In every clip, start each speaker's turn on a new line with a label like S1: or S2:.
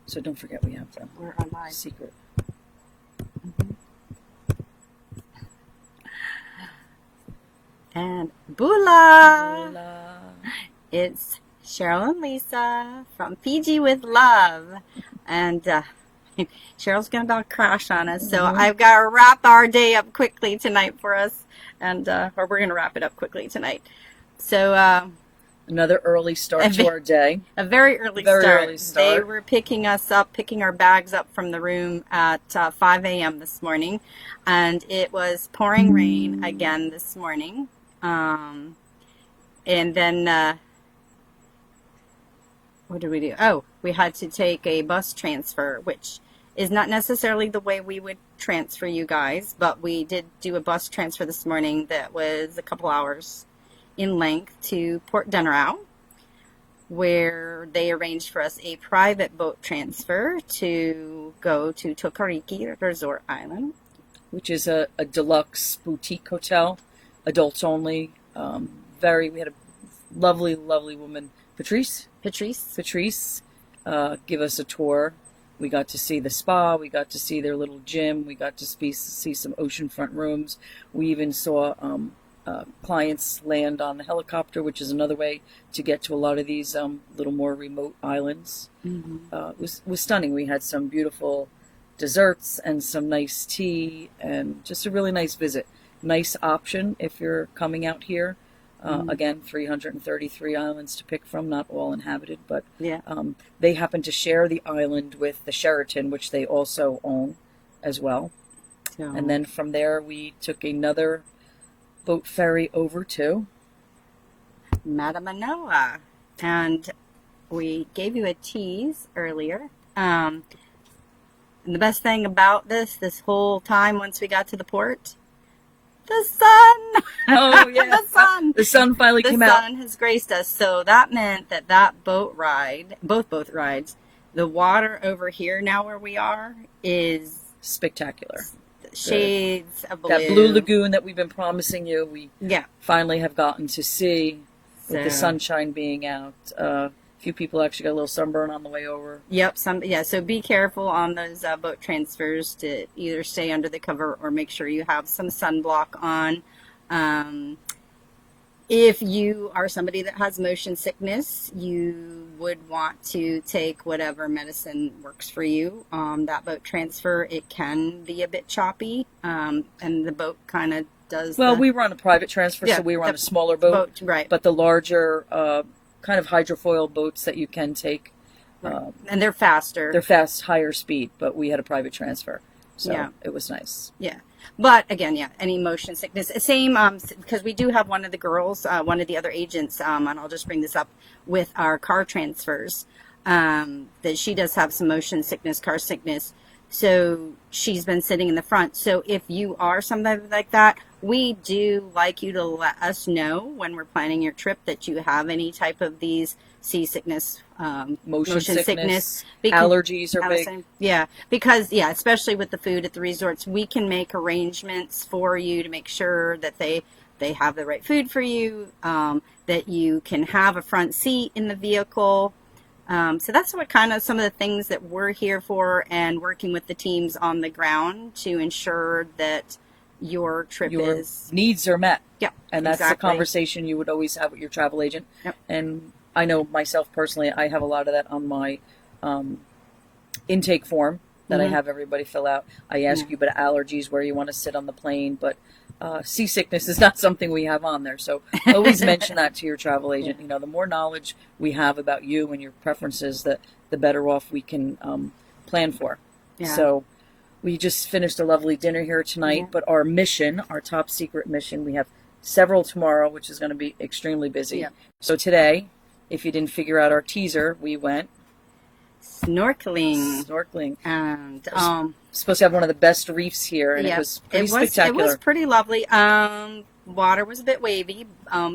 S1: So don't forget we have them.
S2: We're alive.
S1: Secret.
S2: And Bula!
S1: Hola.
S2: It's Cheryl and Lisa from Fiji with Love. And Cheryl's going to about crash on us, so I've got to wrap our day up quickly tonight for us. And or we're going to wrap it up quickly tonight. So
S1: Another early start to our day.
S2: A very early start. They were picking us up, picking our bags up from the room at 5 a.m. this morning. And it was pouring rain again this morning. And then, what did we do? Oh, we had to take a bus transfer, which is not necessarily the way we would transfer you guys, but we did do a bus transfer this morning that was a couple hours in length to Port Denarau, where they arranged for us a private boat transfer to go to Tokoriki Resort Island,
S1: which is a deluxe boutique hotel, adults only. We had a lovely woman, Patrice, give us a tour. We got to see the spa. We got to see their little gym. We got to see some oceanfront rooms. We even saw clients land on the helicopter, which is another way to get to a lot of these little more remote islands. It was stunning. We had some beautiful desserts and some nice tea and just a really nice visit. Nice option if you're coming out here. Again, 333 islands to pick from, not all inhabited, but they happen to share the island with the Sheraton, which they also own as well. And then from there, we took another boat ferry over to
S2: Matamanoa. And we gave you a tease earlier. And the best thing about this whole time once we got to the port, the sun.
S1: Oh, yeah.
S2: The sun.
S1: The sun finally came out.
S2: The sun has graced us. So that meant that boat ride, both rides, the water over here now where we are is
S1: spectacular.
S2: Shades of blue.
S1: That blue lagoon that we've been promising you, we finally have gotten to see with the sunshine being out. A few people actually got a little sunburn on the way over.
S2: Yep. So be careful on those boat transfers to either stay under the cover or make sure you have some sunblock on. If you are somebody that has motion sickness, you would want to take whatever medicine works for you. That boat transfer, it can be a bit choppy, and the boat kind of does.
S1: Well, we were on a private transfer, so we were on a smaller boat,
S2: right?
S1: But the larger kind of hydrofoil boats that you can take,
S2: and they're faster.
S1: They're fast, higher speed, but we had a private transfer, so it was nice.
S2: Yeah. But again, any motion sickness. Same, because we do have one of the girls, one of the other agents, and I'll just bring this up with our car transfers, that she does have some motion sickness, car sickness. So she's been sitting in the front. So if you are something like that, we do like you to let us know when we're planning your trip that you have any type of these seasickness,
S1: motion sickness, allergies are big.
S2: Yeah, because especially with the food at the resorts, we can make arrangements for you to make sure that they have the right food for you, that you can have a front seat in the vehicle. So that's what kind of some of the things that we're here for, and working with the teams on the ground to ensure that your trip
S1: needs are met.
S2: Yeah,
S1: and that's the conversation you would always have with your travel agent.
S2: Yep.
S1: And I know myself personally, I have a lot of that on my intake form that I have everybody fill out. I ask you about allergies, where you want to sit on the plane, but seasickness is not something we have on there. So always mention that to your travel agent. You know, the more knowledge we have about you and your preferences, the better off we can plan for. Yeah. So we just finished a lovely dinner here tonight, but our mission, our top secret mission, we have several tomorrow, which is going to be extremely busy. Yeah. So today, if you didn't figure out our teaser, we went
S2: snorkeling.
S1: And supposed to have one of the best reefs here, and it was pretty spectacular.
S2: It was pretty lovely. Water was a bit wavy,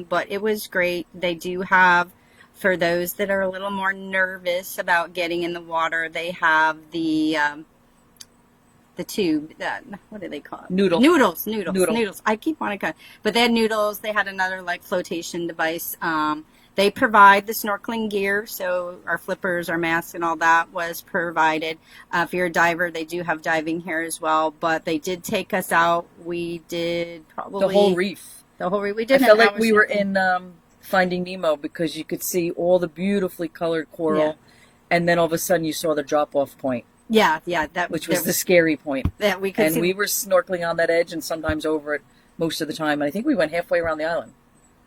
S2: but it was great. They do have, for those that are a little more nervous about getting in the water, they have the tube. What do they call it? Noodles. I keep wanting to, but they had noodles. They had another flotation device. They provide the snorkeling gear, so our flippers, our masks, and all that was provided. If you're a diver, they do have diving here as well. But they did take us out. We did probably
S1: The whole reef.
S2: The whole reef. We did.
S1: I felt like we were in Finding Nemo, because you could see all the beautifully colored coral, and then all of a sudden you saw the drop-off point.
S2: Yeah,
S1: which was the scary point.
S2: That we could see.
S1: We were snorkeling on that edge and sometimes over it most of the time. And I think we went halfway around the island.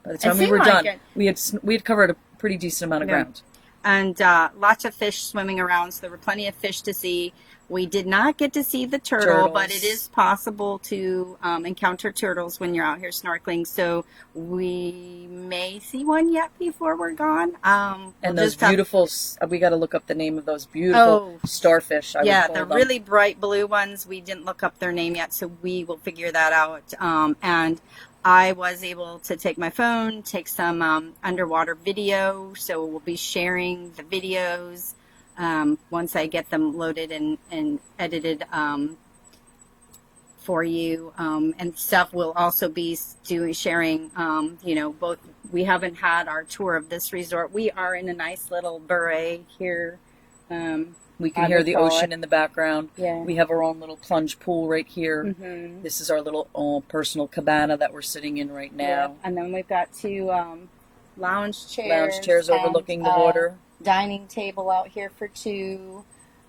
S1: By the time we were done, we had covered a pretty decent amount of ground.
S2: And lots of fish swimming around, so there were plenty of fish to see. We did not get to see the turtle, but it is possible to encounter turtles when you're out here snorkeling. So we may see one yet before we're gone.
S1: And those beautiful, we got to look up the name of those beautiful starfish.
S2: The really bright blue ones. We didn't look up their name yet, so we will figure that out. And I was able to take my phone, take some underwater video, so we'll be sharing the videos once I get them loaded and edited for you. And stuff will also be sharing, both. We haven't had our tour of this resort. We are in a nice little beret here.
S1: We can hear the ocean in the background.
S2: Yeah.
S1: We have our own little plunge pool right here.
S2: Mm-hmm.
S1: This is our little personal cabana that we're sitting in right now.
S2: Yeah. And then we've got two lounge chairs.
S1: Lounge chairs overlooking the water.
S2: Dining table out here for two.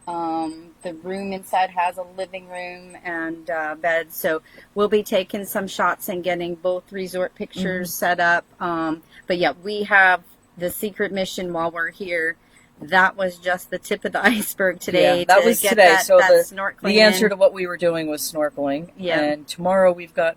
S2: The room inside has a living room and bed. So we'll be taking some shots and getting both resort pictures set up. But yeah, we have the secret mission while we're here. That was just the tip of the iceberg today.
S1: Yeah, that was today. So the answer to what we were doing was snorkeling.
S2: Yeah.
S1: And tomorrow we've got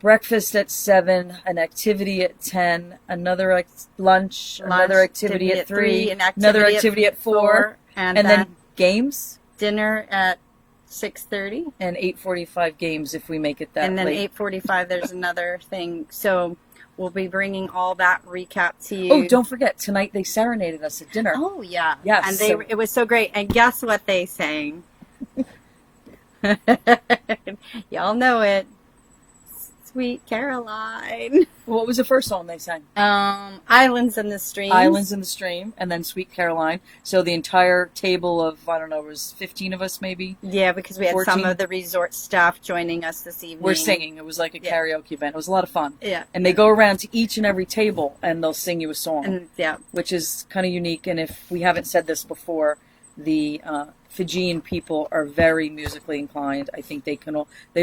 S1: breakfast at 7, an activity at 10, another lunch, another activity at 3, another activity at 4, and then games.
S2: Dinner at 6:30.
S1: And 8:45 games if we make it that late.
S2: And then 8:45 there's another thing. So we'll be bringing all that recap to you.
S1: Oh, don't forget, tonight they serenaded us at dinner.
S2: Oh, yeah.
S1: Yes.
S2: And it was so great. And guess what they sang? Y'all know it. Sweet Caroline.
S1: What was the first song they sang?
S2: Islands in the Stream.
S1: Islands in the Stream, and then Sweet Caroline. So the entire table of, I don't know, it was 15 of us maybe?
S2: Yeah, because we had
S1: 14.
S2: some of the resort staff joining us this evening.
S1: We're singing. It was like a karaoke event. It was a lot of fun.
S2: Yeah.
S1: And they go around to each and every table, and they'll sing you a song.
S2: And,
S1: which is kind of unique. And if we haven't said this before, the Fijian people are very musically inclined. I think they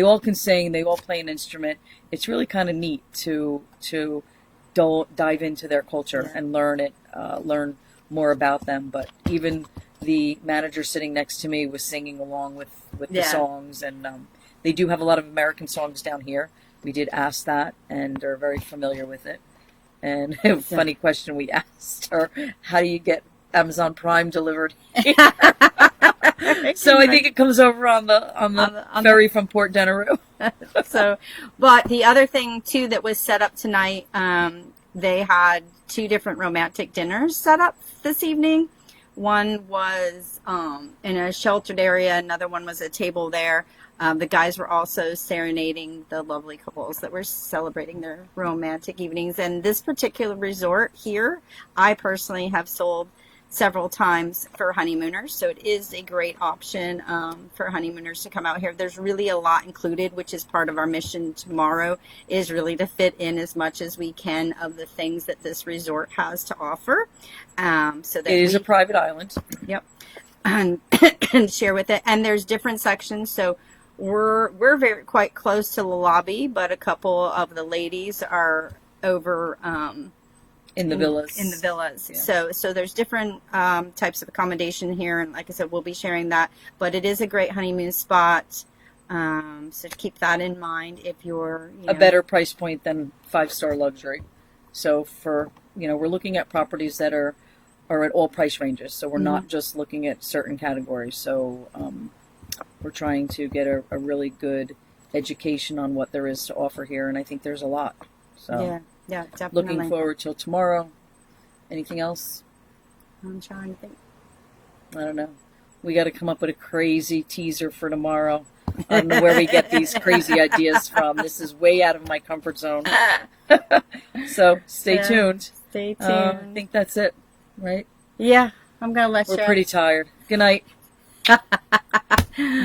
S1: all can sing. They all play an instrument. It's really kind of neat to dive into their culture and learn more about them. But even the manager sitting next to me was singing along with the songs, and they do have a lot of American songs down here. We did ask that, and they're very familiar with it. And a funny question we asked her: how do you get Amazon Prime delivered here? So I think it comes over on the ferry from Port Denarau.
S2: So, but the other thing too that was set up tonight, they had 2 different romantic dinners set up this evening. One was in a sheltered area. Another one was a table there. The guys were also serenading the lovely couples that were celebrating their romantic evenings. And this particular resort here, I personally have sold several times for honeymooners, so it is a great option for honeymooners to come out here. There's really a lot included, which is part of our mission tomorrow, is really to fit in as much as we can of the things that this resort has to offer. So that
S1: it is a private island.
S2: Yep. And share with it. And there's different sections, so we're quite close to the lobby, but a couple of the ladies are over
S1: in the villas.
S2: In the villas. Yeah. So there's different types of accommodation here, and like I said, we'll be sharing that. But it is a great honeymoon spot. So keep that in mind if you're
S1: a better price point than 5-star luxury. So we're looking at properties that are at all price ranges. So we're not just looking at certain categories. So we're trying to get a really good education on what there is to offer here, and I think there's a lot. So
S2: yeah, definitely.
S1: Looking forward till tomorrow. Anything else?
S2: I'm trying to think.
S1: I don't know. We got to come up with a crazy teaser for tomorrow. I don't know where we get these crazy ideas from. This is way out of my comfort zone. So stay tuned.
S2: Stay tuned.
S1: I think that's it, right?
S2: Yeah, I'm gonna let
S1: We're
S2: you.
S1: pretty tired. Good night.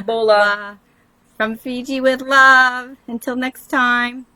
S1: Bola.
S2: From Fiji with love. Until next time.